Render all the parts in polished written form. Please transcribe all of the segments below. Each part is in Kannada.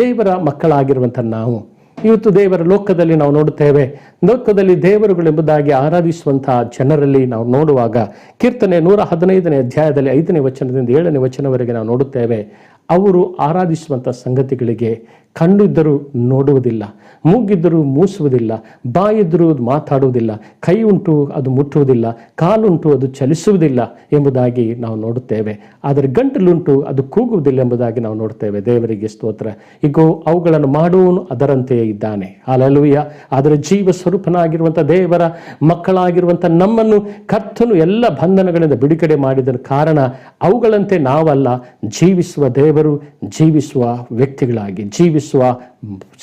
ದೇವರ ಮಕ್ಕಳಾಗಿರುವಂಥ ನಾವು ಇವತ್ತು ದೇವರ ಲೋಕದಲ್ಲಿ ನಾವು ನೋಡುತ್ತೇವೆ. ಲೋಕದಲ್ಲಿ ದೇವರುಗಳೆಂಬುದಾಗಿ ಆರಾಧಿಸುವಂತಹ ಜನರಲ್ಲಿ ನಾವು ನೋಡುವಾಗ ಕೀರ್ತನೆ 115ನೇ ಅಧ್ಯಾಯದಲ್ಲಿ 5ನೇ ವಚನದಿಂದ 7ನೇ ವಚನವರೆಗೆ ನಾವು ನೋಡುತ್ತೇವೆ. ಅವರು ಆರಾಧಿಸುವಂಥ ಸಂಗತಿಗಳಿಗೆ ಕಣ್ಣಿದ್ದರೂ ನೋಡುವುದಿಲ್ಲ, ಮೂಗಿದ್ದರೂ ಮೂಸುವುದಿಲ್ಲ, ಬಾಯಿದ್ದರೂ ಮಾತಾಡುವುದಿಲ್ಲ, ಕೈ ಉಂಟು ಅದು ಮುಟ್ಟುವುದಿಲ್ಲ, ಕಾಲುಂಟು ಅದು ಚಲಿಸುವುದಿಲ್ಲ ಎಂಬುದಾಗಿ ನಾವು ನೋಡುತ್ತೇವೆ. ಆದರೆ ಗಂಟಲುಂಟು ಅದು ಕೂಗುವುದಿಲ್ಲ ಎಂಬುದಾಗಿ ನಾವು ನೋಡ್ತೇವೆ. ದೇವರಿಗೆ ಸ್ತೋತ್ರ. ಈಗೋ ಅವುಗಳನ್ನು ಮಾಡುವವನು ಅದರಂತೆಯೇ ಇದ್ದಾನೆ. ಹಲ್ಲೆಲೂಯಾ. ಆದರೆ ಜೀವ ಸ್ವರೂಪನಾಗಿರುವಂಥ ದೇವರ ಮಕ್ಕಳಾಗಿರುವಂಥ ನಮ್ಮನ್ನು ಕರ್ತನು ಎಲ್ಲ ಬಂಧನಗಳಿಂದ ಬಿಡುಗಡೆ ಮಾಡಿದ ಕಾರಣ ಅವುಗಳಂತೆ ನಾವಲ್ಲ, ಜೀವಿಸುವ ದೇವರು, ಜೀವಿಸುವ ವ್ಯಕ್ತಿಗಳಾಗಿ, ಜೀವಿಸುವ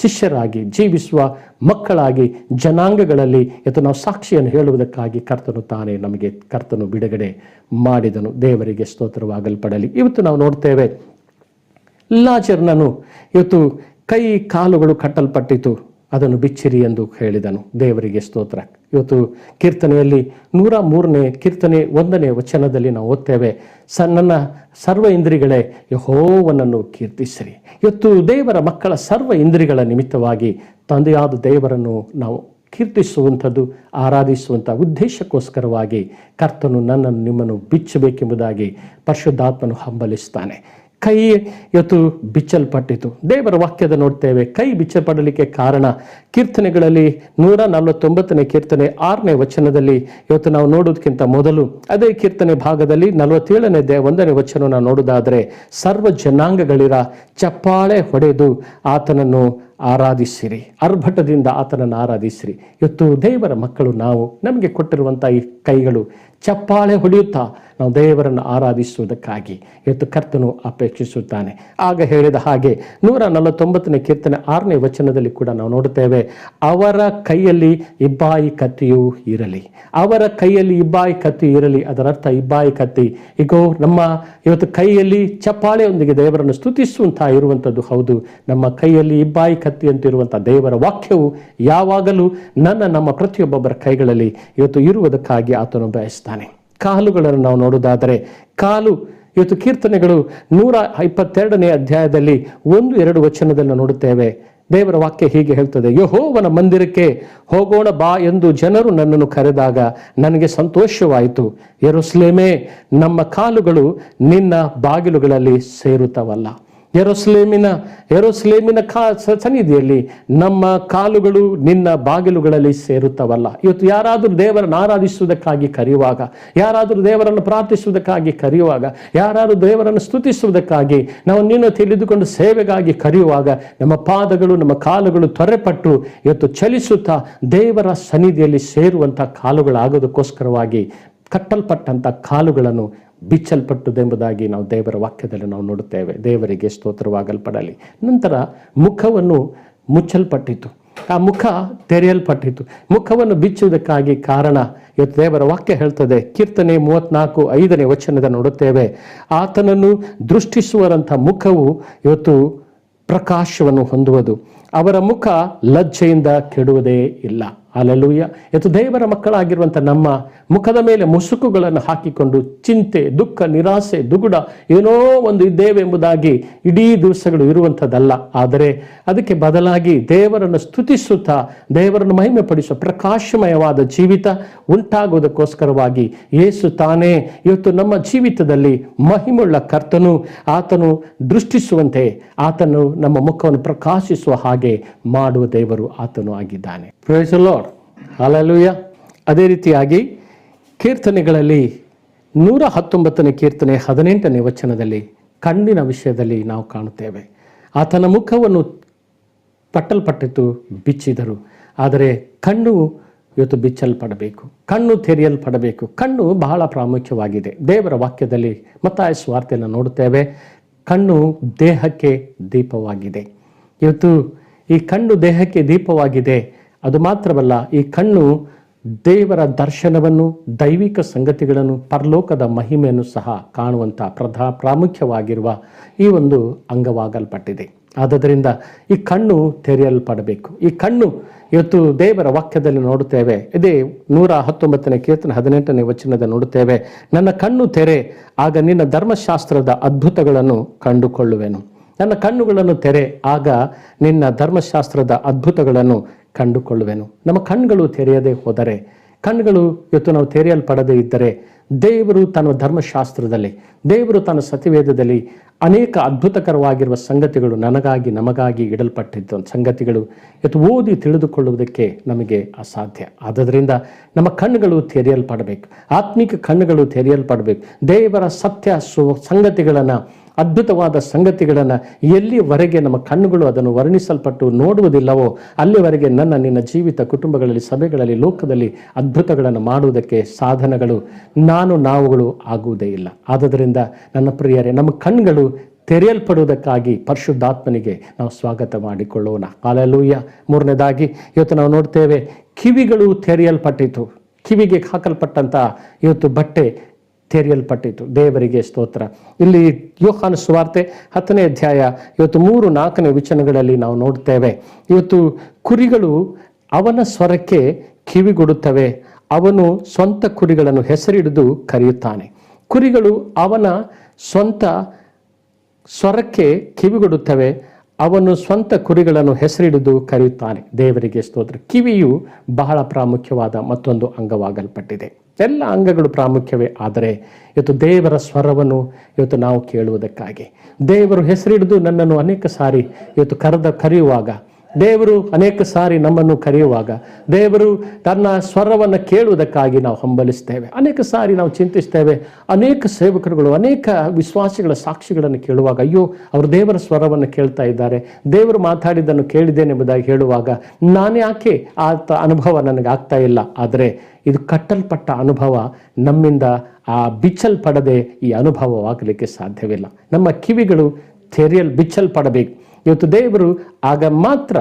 ಶಿಷ್ಯರಾಗಿ, ಜೀವಿಸುವ ಮಕ್ಕಳಾಗಿ ಜನಾಂಗಗಳಲ್ಲಿ ಇವತ್ತು ನಾವು ಸಾಕ್ಷಿಯನ್ನು ಹೇಳುವುದಕ್ಕಾಗಿ ಕರ್ತನು ತಾನೇ ನಮಗೆ ಕರ್ತನು ಬಿಡುಗಡೆ ಮಾಡಿದನು. ದೇವರಿಗೆ ಸ್ತೋತ್ರವಾಗಲ್ಪಡಲಿ. ಇವತ್ತು ನಾವು ನೋಡ್ತೇವೆ, ಲಾಜರನನು ಇವತ್ತು ಕೈ ಕಾಲುಗಳು ಕಟ್ಟಲ್ಪಟ್ಟಿತು, ಅದನ್ನು ಬಿಚ್ಚಿರಿ ಎಂದು ಹೇಳಿದನು. ದೇವರಿಗೆ ಸ್ತೋತ್ರ. ಇವತ್ತು ಕೀರ್ತನೆಯಲ್ಲಿ 103ನೇ ಕೀರ್ತನೆ 1ನೇ ವಚನದಲ್ಲಿ ನಾವು ಓದ್ತೇವೆ, ನನ್ನ ಸರ್ವ ಇಂದ್ರಿಗಳೇ ಯೆಹೋವನನ್ನು ಕೀರ್ತಿಸಿರಿ. ಇವತ್ತು ದೇವರ ಮಕ್ಕಳ ಸರ್ವ ಇಂದ್ರಿಗಳ ನಿಮಿತ್ತವಾಗಿ ತಂದೆಯಾದ ದೇವರನ್ನು ನಾವು ಕೀರ್ತಿಸುವಂಥದ್ದು, ಆರಾಧಿಸುವಂಥ ಉದ್ದೇಶಕ್ಕೋಸ್ಕರವಾಗಿ ಕರ್ತನು ನನ್ನನ್ನು ನಿಮ್ಮನ್ನು ಬಿಚ್ಚಬೇಕೆಂಬುದಾಗಿ ಪರಿಶುದ್ಧಾತ್ಮನು ಹಂಬಲಿಸ್ತಾನೆ. ಕೈ ಇವತ್ತು ಬಿಚ್ಚಲ್ಪಟ್ಟಿತು. ದೇವರ ವಾಕ್ಯದ ನೋಡ್ತೇವೆ, ಕೈ ಬಿಚ್ಚಲ್ಪಡಲಿಕ್ಕೆ ಕಾರಣ ಕೀರ್ತನೆಗಳಲ್ಲಿ 149ನೇ ಕೀರ್ತನೆ 6ನೇ ವಚನದಲ್ಲಿ ಇವತ್ತು ನಾವು ನೋಡೋದಕ್ಕಿಂತ ಮೊದಲು ಅದೇ ಕೀರ್ತನೆ ಭಾಗದಲ್ಲಿ 47ನೇ 1ನೇ ವಚನ ನಾವು ನೋಡೋದಾದರೆ, ಸರ್ವ ಜನಾಂಗಗಳಿರ ಚಪ್ಪಾಳೆ ಹೊಡೆದು ಆತನನ್ನು ಆರಾಧಿಸಿರಿ, ಅರ್ಭಟದಿಂದ ಆತನನ್ನು ಆರಾಧಿಸಿರಿ. ಇವತ್ತು ದೇವರ ಮಕ್ಕಳು ನಾವು, ನಮಗೆ ಕೊಟ್ಟಿರುವಂಥ ಈ ಕೈಗಳು ಚಪ್ಪಾಳೆ ಹೊಡೆಯುತ್ತಾ ನಾವು ದೇವರನ್ನು ಆರಾಧಿಸುವುದಕ್ಕಾಗಿ ಇವತ್ತು ಕರ್ತನು ಅಪೇಕ್ಷಿಸುತ್ತಾನೆ. ಆಗ ಹೇಳಿದ ಹಾಗೆ 149ನೇ ಕೀರ್ತನೆ 6ನೇ ವಚನದಲ್ಲಿ ಕೂಡ ನಾವು ನೋಡುತ್ತೇವೆ, ಅವರ ಕೈಯಲ್ಲಿ ಇಬ್ಬಾಯಿ ಕತ್ತಿಯೂ ಇರಲಿ. ಅವರ ಕೈಯಲ್ಲಿ ಇಬ್ಬಾಯಿ ಕತ್ತಿ ಇರಲಿ. ಅದರರ್ಥ ಇಬ್ಬಾಯಿ ಕತ್ತಿ ಈಗೋ ನಮ್ಮ ಇವತ್ತು ಕೈಯಲ್ಲಿ ಚಪ್ಪಾಳೆಯೊಂದಿಗೆ ದೇವರನ್ನು ಸ್ತುತಿಸುವಂಥ ಇರುವಂಥದ್ದು ಹೌದು. ನಮ್ಮ ಕೈಯಲ್ಲಿ ಇಬ್ಬಾಯಿ ಕತ್ತಿ ಅಂತಿರುವಂಥ ದೇವರ ವಾಕ್ಯವು ಯಾವಾಗಲೂ ನಮ್ಮ ಪ್ರತಿಯೊಬ್ಬೊಬ್ಬರ ಕೈಗಳಲ್ಲಿ ಇವತ್ತು ಇರುವುದಕ್ಕಾಗಿ ಆತನು ಬಯಸ್ತಾನೆ. ಕಾಲುಗಳನ್ನು ನಾವು ನೋಡುವುದಾದರೆ, ಕಾಲು ಇವತ್ತು ಕೀರ್ತನೆಗಳು 122ನೇ ಅಧ್ಯಾಯದಲ್ಲಿ 1-2 ವಚನದಲ್ಲಿ ನೋಡುತ್ತೇವೆ. ದೇವರ ವಾಕ್ಯ ಹೀಗೆ ಹೇಳ್ತದೆ, ಯೆಹೋವನ ಮಂದಿರಕ್ಕೆ ಹೋಗೋಣ ಬಾ ಎಂದು ಜನರು ನನ್ನನ್ನು ಕರೆದಾಗ ನನಗೆ ಸಂತೋಷವಾಯಿತು. ಯೆರೂಸಲೇಮೇ, ನಮ್ಮ ಕಾಲುಗಳು ನಿನ್ನ ಬಾಗಿಲುಗಳಲ್ಲಿ ಸೇರುತ್ತವಲ್ಲ. ಯೆರೂಸಲೇಮಿನ ಸನ್ನಿಧಿಯಲ್ಲಿ ನಮ್ಮ ಕಾಲುಗಳು ನಿನ್ನ ಬಾಗಿಲುಗಳಲ್ಲಿ ಸೇರುತ್ತವಲ್ಲ. ಇವತ್ತು ಯಾರಾದರೂ ದೇವರನ್ನು ಆರಾಧಿಸುವುದಕ್ಕಾಗಿ ಕರೆಯುವಾಗ, ಯಾರಾದರೂ ದೇವರನ್ನು ಪ್ರಾರ್ಥಿಸುವುದಕ್ಕಾಗಿ ಕರೆಯುವಾಗ, ಯಾರಾದರೂ ದೇವರನ್ನು ಸ್ತುತಿಸುವುದಕ್ಕಾಗಿ ನಾವು ನಿನ್ನ ತಿಳಿದುಕೊಂಡು ಸೇವೆಗಾಗಿ ಕರೆಯುವಾಗ ನಮ್ಮ ಪಾದಗಳು ನಮ್ಮ ಕಾಲುಗಳು ತ್ವರೆಪಟ್ಟು ಇವತ್ತು ಚಲಿಸುತ್ತಾ ದೇವರ ಸನ್ನಿಧಿಯಲ್ಲಿ ಸೇರುವಂಥ ಕಾಲುಗಳಾಗೋದಕ್ಕೋಸ್ಕರವಾಗಿ ಕಟ್ಟಲ್ಪಟ್ಟಂಥ ಕಾಲುಗಳನ್ನು ಬಿಚ್ಚಲ್ಪಟ್ಟುದೆಂಬುದಾಗಿ ನಾವು ದೇವರ ವಾಕ್ಯದಲ್ಲಿ ನಾವು ನೋಡುತ್ತೇವೆ. ದೇವರಿಗೆ ಸ್ತೋತ್ರವಾಗಲ್ಪಡಲಿ. ನಂತರ ಮುಖವನ್ನು ಮುಚ್ಚಲ್ಪಟ್ಟಿತು, ಆ ಮುಖ ತೆರೆಯಲ್ಪಟ್ಟಿತು. ಮುಖವನ್ನು ಬಿಚ್ಚುವುದಕ್ಕಾಗಿ ಕಾರಣ ಇವತ್ತು ದೇವರ ವಾಕ್ಯ ಹೇಳ್ತದೆ, ಕೀರ್ತನೆ 34:5ನೇ ವಚನದ ನೋಡುತ್ತೇವೆ, ಆತನನ್ನು ದೃಷ್ಟಿಸುವರಂಥ ಮುಖವು ಇವತ್ತು ಪ್ರಕಾಶವನ್ನು ಹೊಂದುವುದು, ಅವರ ಮುಖ ಲಜ್ಜೆಯಿಂದ ಕೆಡುವುದೇ ಇಲ್ಲ. ಹಲ್ಲೆಲೂಯಾ. ಇವತ್ತು ದೇವರ ಮಕ್ಕಳಾಗಿರುವಂಥ ನಮ್ಮ ಮುಖದ ಮೇಲೆ ಮುಸುಕುಗಳನ್ನು ಹಾಕಿಕೊಂಡು ಚಿಂತೆ, ದುಃಖ, ನಿರಾಸೆ, ದುಗುಡ ಏನೋ ಒಂದು ಇದ್ದೇವೆ ಎಂಬುದಾಗಿ ಇಡೀ ದಿವಸಗಳು ಇರುವಂಥದ್ದಲ್ಲ. ಆದರೆ ಅದಕ್ಕೆ ಬದಲಾಗಿ ದೇವರನ್ನು ಸ್ತುತಿಸುತ್ತಾ ದೇವರನ್ನು ಮಹಿಮೆ ಪಡಿಸುವ ಪ್ರಕಾಶಮಯವಾದ ಜೀವಿತ ಉಂಟಾಗುವುದಕ್ಕೋಸ್ಕರವಾಗಿ ಯೇಸು ತಾನೇ ಇವತ್ತು ನಮ್ಮ ಜೀವಿತದಲ್ಲಿ ಮಹಿಮೆಯುಳ್ಳ ಕರ್ತನು, ಆತನು ದೃಷ್ಟಿಸುವಂತೆ ಆತನು ನಮ್ಮ ಮುಖವನ್ನು ಪ್ರಕಾಶಿಸುವ ಹಾಗೆ ಮಾಡುವ ದೇವರು ಆತನು ಆಗಿದ್ದಾನೆ. Praise the Lord. ಹಲ್ಲೆಲೂಯಾ. ಅದೇ ರೀತಿಯಾಗಿ ಕೀರ್ತನೆಗಳಲ್ಲಿ 119ನೇ ಕೀರ್ತನೆ 18ನೇ ವಚನದಲ್ಲಿ ಕಣ್ಣಿನ ವಿಷಯದಲ್ಲಿ ನಾವು ಕಾಣುತ್ತೇವೆ, ಆತನ ಮುಖವನ್ನು ಪಟ್ಟಲ್ಪಟ್ಟಿತು, ಬಿಚ್ಚಿದರು. ಆದರೆ ಕಣ್ಣು ಇವತ್ತು ಬಿಚ್ಚಲ್ಪಡಬೇಕು, ಕಣ್ಣು ತೆರೆಯಲ್ಪಡಬೇಕು. ಕಣ್ಣು ಬಹಳ ಪ್ರಾಮುಖ್ಯವಾಗಿದೆ. ದೇವರ ವಾಕ್ಯದಲ್ಲಿ ಮತ್ತಾಯ ಸುವಾರ್ತೆಯನ್ನು ನೋಡುತ್ತೇವೆ, ಕಣ್ಣು ದೇಹಕ್ಕೆ ದೀಪವಾಗಿದೆ. ಇವತ್ತು ಈ ಕಣ್ಣು ದೇಹಕ್ಕೆ ದೀಪವಾಗಿದೆ. ಅದು ಮಾತ್ರವಲ್ಲ, ಈ ಕಣ್ಣು ದೇವರ ದರ್ಶನವನ್ನು, ದೈವಿಕ ಸಂಗತಿಗಳನ್ನು, ಪರಲೋಕದ ಮಹಿಮೆಯನ್ನು ಸಹ ಕಾಣುವಂಥ ಪ್ರಾಮುಖ್ಯವಾಗಿರುವ ಈ ಒಂದು ಅಂಗವಾಗಲ್ಪಟ್ಟಿದೆ. ಆದ್ದರಿಂದ ಈ ಕಣ್ಣು ತೆರೆಯಲ್ಪಡಬೇಕು. ಈ ಕಣ್ಣು ಇವತ್ತು ದೇವರ ವಾಕ್ಯದಲ್ಲಿ ನೋಡುತ್ತೇವೆ. ಇದೇ 119ನೇ ಕೀರ್ತನೆ 18ನೇ ವಚನದ ನೋಡುತ್ತೇವೆ, ನನ್ನ ಕಣ್ಣು ತೆರೆ, ಆಗ ನಿನ್ನ ಧರ್ಮಶಾಸ್ತ್ರದ ಅದ್ಭುತಗಳನ್ನು ಕಂಡುಕೊಳ್ಳುವೆನು. ನನ್ನ ಕಣ್ಣುಗಳನ್ನು ತೆರೆ, ಆಗ ನಿನ್ನ ಧರ್ಮಶಾಸ್ತ್ರದ ಅದ್ಭುತಗಳನ್ನು ಕಂಡುಕೊಳ್ಳುವೆನು. ನಮ್ಮ ಕಣ್ಣುಗಳು ತೆರೆಯದೆ ಹೋದರೆ, ಕಣ್ಣುಗಳು ಇವತ್ತು ನಾವು ತೆರೆಯಲ್ಪಡದೇ ಇದ್ದರೆ, ದೇವರು ತನ್ನ ಧರ್ಮಶಾಸ್ತ್ರದಲ್ಲಿ, ದೇವರು ತನ್ನ ಸತ್ಯವೇದದಲ್ಲಿ ಅನೇಕ ಅದ್ಭುತಕರವಾಗಿರುವ ಸಂಗತಿಗಳು ನನಗಾಗಿ ನಮಗಾಗಿ ಇಡಲ್ಪಟ್ಟಿದ್ದ ಸಂಗತಿಗಳು ಇವತ್ತು ಓದಿ ತಿಳಿದುಕೊಳ್ಳುವುದಕ್ಕೆ ನಮಗೆ ಅಸಾಧ್ಯ. ಆದ್ದರಿಂದ ನಮ್ಮ ಕಣ್ಣುಗಳು ತೆರೆಯಲ್ಪಡಬೇಕು, ಆತ್ಮಿಕ ಕಣ್ಣುಗಳು ತೆರೆಯಲ್ಪಡಬೇಕು. ದೇವರ ಸತ್ಯ ಸಂಗತಿಗಳನ್ನು, ಅದ್ಭುತವಾದ ಸಂಗತಿಗಳನ್ನು ಎಲ್ಲಿವರೆಗೆ ನಮ್ಮ ಕಣ್ಣುಗಳು ಅದನ್ನು ವರ್ಣಿಸಲ್ಪಟ್ಟು ನೋಡುವುದಿಲ್ಲವೋ ಅಲ್ಲಿವರೆಗೆ ನಿನ್ನ ಜೀವಿತ, ಕುಟುಂಬಗಳಲ್ಲಿ, ಸಭೆಗಳಲ್ಲಿ, ಲೋಕದಲ್ಲಿ ಅದ್ಭುತಗಳನ್ನು ಮಾಡುವುದಕ್ಕೆ ಸಾಧನಗಳು ನಾವುಗಳು ಆಗುವುದೇ ಇಲ್ಲ. ಆದ್ದರಿಂದ ನನ್ನ ಪ್ರಿಯರೇ, ನಮ್ಮ ಕಣ್ಣುಗಳು ತೆರೆಯಲ್ಪಡುವುದಕ್ಕಾಗಿ ಪರಿಶುದ್ಧಾತ್ಮನಿಗೆ ನಾವು ಸ್ವಾಗತ ಮಾಡಿಕೊಳ್ಳೋಣ. ಹಲ್ಲೆಲೂಯಾ. ಮೂರನೇದಾಗಿ ಇವತ್ತು ನಾವು ನೋಡ್ತೇವೆ, ಕಿವಿಗಳು ತೆರೆಯಲ್ಪಟ್ಟಿತು. ಕಿವಿಗೆ ಹಾಕಲ್ಪಟ್ಟಂಥ ಇವತ್ತು ಬಟ್ಟೆ ತೆರೆಯಲ್ಪಟ್ಟಿತು. ದೇವರಿಗೆ ಸ್ತೋತ್ರ. ಇಲ್ಲಿ ಯೋಹಾನ ಸುವಾರ್ತೆ 10ನೇ ಅಧ್ಯಾಯ ಇವತ್ತು 3-4 ವಚನಗಳಲ್ಲಿ ನಾವು ನೋಡ್ತೇವೆ, ಇವತ್ತು ಕುರಿಗಳು ಅವನ ಸ್ವರಕ್ಕೆ ಕಿವಿಗೊಡುತ್ತವೆ, ಅವನು ಸ್ವಂತ ಕುರಿಗಳನ್ನು ಹೆಸರಿಡಿದು ಕರೆಯುತ್ತಾನೆ. ಕುರಿಗಳು ಅವನ ಸ್ವಂತ ಸ್ವರಕ್ಕೆ ಕಿವಿಗೊಡುತ್ತವೆ, ಅವನು ಸ್ವಂತ ಕುರಿಗಳನ್ನು ಹೆಸರಿಡಿದು ಕರೆಯುತ್ತಾನೆ. ದೇವರಿಗೆ ಸ್ತೋತ್ರ. ಕಿವಿಯು ಬಹಳ ಪ್ರಾಮುಖ್ಯವಾದ ಮತ್ತೊಂದು ಅಂಗವಾಗಲ್ಪಟ್ಟಿದೆ. ಎಲ್ಲ ಅಂಗಗಳು ಪ್ರಾಮುಖ್ಯವೇ, ಆದರೆ ಇವತ್ತು ದೇವರ ಸ್ವರವನ್ನು ಇವತ್ತು ನಾವು ಕೇಳುವುದಕ್ಕಾಗಿ, ದೇವರು ಹೆಸರಿಡಿದು ನನ್ನನ್ನು ಅನೇಕ ಸಾರಿ ಇವತ್ತು ಕರೆಯುವಾಗ, ದೇವರು ಅನೇಕ ಸಾರಿ ನಮ್ಮನ್ನು ಕರೆಯುವಾಗ, ದೇವರು ತನ್ನ ಸ್ವರವನ್ನು ಕೇಳುವುದಕ್ಕಾಗಿ ನಾವು ಹಂಬಲಿಸ್ತೇವೆ. ಅನೇಕ ಸಾರಿ ನಾವು ಚಿಂತಿಸ್ತೇವೆ, ಅನೇಕ ಸೇವಕರುಗಳು, ಅನೇಕ ವಿಶ್ವಾಸಿಗಳ ಸಾಕ್ಷಿಗಳನ್ನು ಕೇಳುವಾಗ, ಅಯ್ಯೋ ಅವರು ದೇವರ ಸ್ವರವನ್ನು ಕೇಳ್ತಾ ಇದ್ದಾರೆ, ದೇವರು ಮಾತಾಡಿದ್ದನ್ನು ಕೇಳಿದ್ದೇನೆಂಬುದಾಗಿ ಹೇಳುವಾಗ, ನಾನ್ಯಾಕೆ ಅನುಭವ ನನಗೆ ಆಗ್ತಾ ಇಲ್ಲ? ಆದರೆ ಇದು ಕಟ್ಟಲ್ಪಟ್ಟ ಅನುಭವ, ನಮ್ಮಿಂದ ಬಿಚ್ಚಲ್ಪಡದೆ ಈ ಅನುಭವವಾಗಲಿಕ್ಕೆ ಸಾಧ್ಯವಿಲ್ಲ. ನಮ್ಮ ಕಿವಿಗಳು ಬಿಚ್ಚಲ್ಪಡಬೇಕು. ಇವತ್ತು ದೇವರು ಆಗ ಮಾತ್ರ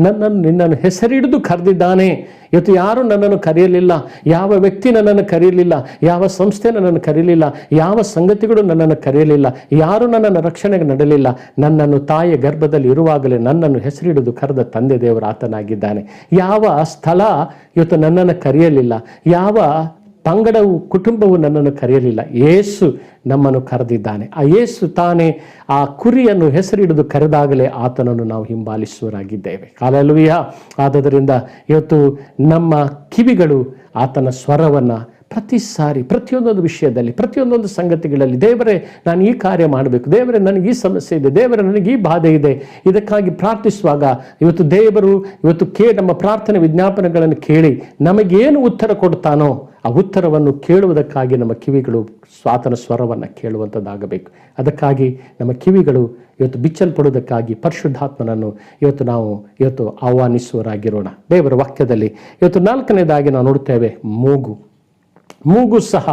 ನಿನ್ನನ್ನು ಹೆಸರಿಡಿದು ಕರೆದಿದ್ದಾನೆ. ಇವತ್ತು ಯಾರು ನನ್ನನ್ನು ಕರೆಯಲಿಲ್ಲ, ಯಾವ ವ್ಯಕ್ತಿ ನನ್ನನ್ನು ಕರೆಯಲಿಲ್ಲ, ಯಾವ ಸಂಸ್ಥೆ ನನ್ನನ್ನು ಕರೆಯಲಿಲ್ಲ, ಯಾವ ಸಂಗತಿಗಳು ನನ್ನನ್ನು ಕರೆಯಲಿಲ್ಲ, ಯಾರು ನನ್ನನ್ನು ರಕ್ಷಣೆಗೆ ನಡೆಯಲಿಲ್ಲ. ನನ್ನನ್ನು ತಾಯಿಯ ಗರ್ಭದಲ್ಲಿ ಇರುವಾಗಲೇ ನನ್ನನ್ನು ಹೆಸರಿಡಿದು ಕರೆದ ತಂದೆ ದೇವರು ಆತನಾಗಿದ್ದಾನೆ. ಯಾವ ಸ್ಥಳ ಇವತ್ತು ನನ್ನನ್ನು ಕರೆಯಲಿಲ್ಲ, ಯಾವ ಪಂಗಡವು, ಕುಟುಂಬವು ನನ್ನನ್ನು ಕರೆಯಲಿಲ್ಲ, ಯೇಸು ನಮ್ಮನ್ನು ಕರೆದಿದ್ದಾನೆ. ಆ ಯೇಸು ತಾನೇ ಆ ಕುರಿಯನ್ನು ಹೆಸರಿಡಿದು ಕರೆದಾಗಲೇ ಆತನನ್ನು ನಾವು ಹಿಂಬಾಲಿಸುವರಾಗಿದ್ದೇವೆ. ಹಲ್ಲೆಲೂಯಾ. ಆದ್ದರಿಂದ ಇವತ್ತು ನಮ್ಮ ಕಿವಿಗಳು ಆತನ ಸ್ವರವನ್ನು ಪ್ರತಿ ಸಾರಿ, ಪ್ರತಿಯೊಂದೊಂದು ವಿಷಯದಲ್ಲಿ, ಪ್ರತಿಯೊಂದೊಂದು ಸಂಗತಿಗಳಲ್ಲಿ, ದೇವರೇ ನಾನು ಈ ಕಾರ್ಯ ಮಾಡಬೇಕು, ದೇವರೇ ನನಗೆ ಈ ಸಮಸ್ಯೆ ಇದೆ, ದೇವರೇ ನನಗೆ ಈ ಬಾಧೆ ಇದೆ, ಇದಕ್ಕಾಗಿ ಪ್ರಾರ್ಥಿಸುವಾಗ ಇವತ್ತು ದೇವರು ನಮ್ಮ ಪ್ರಾರ್ಥನೆ ವಿಜ್ಞಾಪನೆಗಳನ್ನು ಕೇಳಿ ನಮಗೇನು ಉತ್ತರ ಕೊಡ್ತಾನೋ ಆ ಉತ್ತರವನ್ನು ಕೇಳುವುದಕ್ಕಾಗಿ ನಮ್ಮ ಕಿವಿಗಳು ಆತನ ಸ್ವರವನ್ನು ಕೇಳುವಂಥದ್ದಾಗಬೇಕು. ಅದಕ್ಕಾಗಿ ನಮ್ಮ ಕಿವಿಗಳು ಇವತ್ತು ಬಿಚ್ಚಲ್ಪಡುವುದಕ್ಕಾಗಿ ಪರಿಶುದ್ಧಾತ್ಮನನ್ನು ಇವತ್ತು ಆಹ್ವಾನಿಸುವರಾಗಿರೋಣ. ದೇವರ ವಾಕ್ಯದಲ್ಲಿ ಇವತ್ತು 4ನೇದಾಗಿ ನಾವು ನೋಡುತ್ತೇವೆ, ಮೂಗು ಸಹ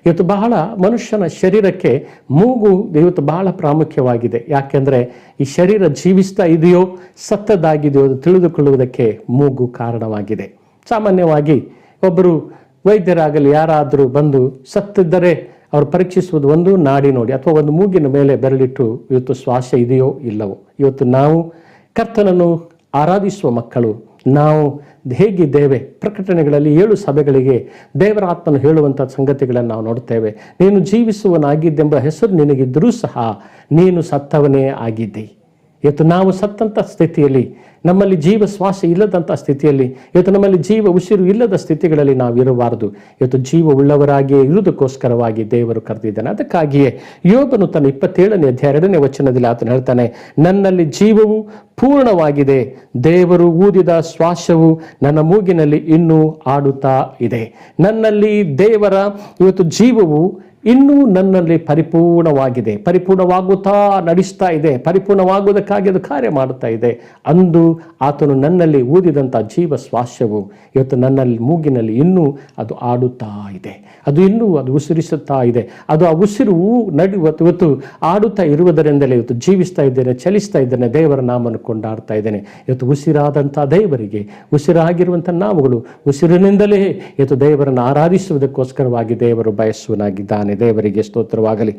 ಇವತ್ತು ಬಹಳ ಮನುಷ್ಯನ ಶರೀರಕ್ಕೆ ಮೂಗು ಇವತ್ತು ಬಹಳ ಪ್ರಾಮುಖ್ಯವಾಗಿದೆ. ಯಾಕೆಂದರೆ ಈ ಶರೀರ ಜೀವಿಸ್ತಾ ಇದೆಯೋ ಸತ್ತದಾಗಿದೆಯೋ ತಿಳಿದುಕೊಳ್ಳುವುದಕ್ಕೆ ಮೂಗು ಕಾರಣವಾಗಿದೆ. ಸಾಮಾನ್ಯವಾಗಿ ಒಬ್ಬರು ವೈದ್ಯರಾಗಲಿ ಯಾರಾದರೂ ಬಂದು ಸತ್ತಿದ್ದರೆ ಅವರು ಪರೀಕ್ಷಿಸುವುದು ಒಂದು ನಾಡಿ ನೋಡಿ ಅಥವಾ ಒಂದು ಮೂಗಿನ ಮೇಲೆ ಬೆರಳಿಟ್ಟು ಇವತ್ತು ಶ್ವಾಸ ಇದೆಯೋ ಇಲ್ಲವೋ. ಇವತ್ತು ನಾವು ಕರ್ತನನ್ನು ಆರಾಧಿಸುವ ಮಕ್ಕಳು ನಾವು ಹೇಗಿದ್ದೇವೆ? ಪ್ರಕಟಣೆಗಳಲ್ಲಿ 7 ಸಭೆಗಳಿಗೆ ದೇವರ ಆತ್ಮನು ಹೇಳುವಂಥ ಸಂಗತಿಗಳನ್ನು ನಾವು ನೋಡ್ತೇವೆ. ನೀನು ಜೀವಿಸುವನಾಗಿದ್ದೆಂಬ ಹೆಸರು ನಿನಗಿದ್ದರೂ ಸಹ ನೀನು ಸತ್ತವನೇ ಆಗಿದ್ದಿ. ಇವತ್ತು ನಾವು ಸತ್ತಂಥ ಸ್ಥಿತಿಯಲ್ಲಿ, ನಮ್ಮಲ್ಲಿ ಜೀವ ಶ್ವಾಸ ಇಲ್ಲದಂಥ ಸ್ಥಿತಿಯಲ್ಲಿ, ಇವತ್ತು ನಮ್ಮಲ್ಲಿ ಜೀವ ಉಸಿರು ಇಲ್ಲದ ಸ್ಥಿತಿಗಳಲ್ಲಿ ನಾವು ಇರಬಾರದು. ಇವತ್ತು ಜೀವ ಉಳ್ಳವರಾಗಿಯೇ ಇರುವುದಕ್ಕೋಸ್ಕರವಾಗಿ ದೇವರು ಕರೆದಿದ್ದಾನೆ. ಅದಕ್ಕಾಗಿಯೇ ಯೋಬನು ತನ್ನ 27ನೇ ಅಧ್ಯಾಯ 2ನೇ ವಚನದಲ್ಲಿ ಆತನು ಹೇಳ್ತಾನೆ, ನನ್ನಲ್ಲಿ ಜೀವವು ಪೂರ್ಣವಾಗಿದೆ, ದೇವರು ಊದಿದ ಶ್ವಾಸವು ನನ್ನ ಮೂಗಿನಲ್ಲಿ ಇನ್ನೂ ಆಡುತ್ತಾ ಇದೆ. ನನ್ನಲ್ಲಿ ದೇವರ ಇವತ್ತು ಜೀವವು ಇನ್ನೂ ನನ್ನಲ್ಲಿ ಪರಿಪೂರ್ಣವಾಗಿದೆ, ಪರಿಪೂರ್ಣವಾಗುತ್ತಾ ನಡೆಸ್ತಾ ಇದೆ, ಪರಿಪೂರ್ಣವಾಗುವುದಕ್ಕಾಗಿ ಅದು ಕಾರ್ಯ ಮಾಡುತ್ತಾ ಇದೆ. ಅಂದು ಆತನು ನನ್ನಲ್ಲಿ ಊದಿದಂಥ ಜೀವ ಶ್ವಾಸವು ಇವತ್ತು ನನ್ನಲ್ಲಿ ಮೂಗಿನಲ್ಲಿ ಇನ್ನೂ ಅದು ಆಡುತ್ತಾ ಇದೆ, ಅದು ಉಸಿರಿಸುತ್ತಾ ಇದೆ. ಅದು ಆ ಉಸಿರು ಇವತ್ತು ಆಡುತ್ತಾ ಇರುವುದರಿಂದಲೇ ಇವತ್ತು ಜೀವಿಸ್ತಾ ಇದ್ದೇನೆ, ಚಲಿಸ್ತಾ ಇದ್ದೇನೆ, ದೇವರ ನಾಮವನ್ನು ಕೊಂಡಾಡ್ತಾ ಇದ್ದೇನೆ. ಇವತ್ತು ಉಸಿರಾದಂಥ ದೇವರಿಗೆ, ಉಸಿರಾಗಿರುವಂಥ ನಾವುಗಳು ಉಸಿರಿನಿಂದಲೇ ಇವತ್ತು ದೇವರನ್ನು ಆರಾಧಿಸುವುದಕ್ಕೋಸ್ಕರವಾಗಿ ದೇವರು ಬಯಸುವನಾಗಿದ್ದಾನೆ. ದೇವರಿಗೆ ಸ್ತೋತ್ರವಾಗಲಿ.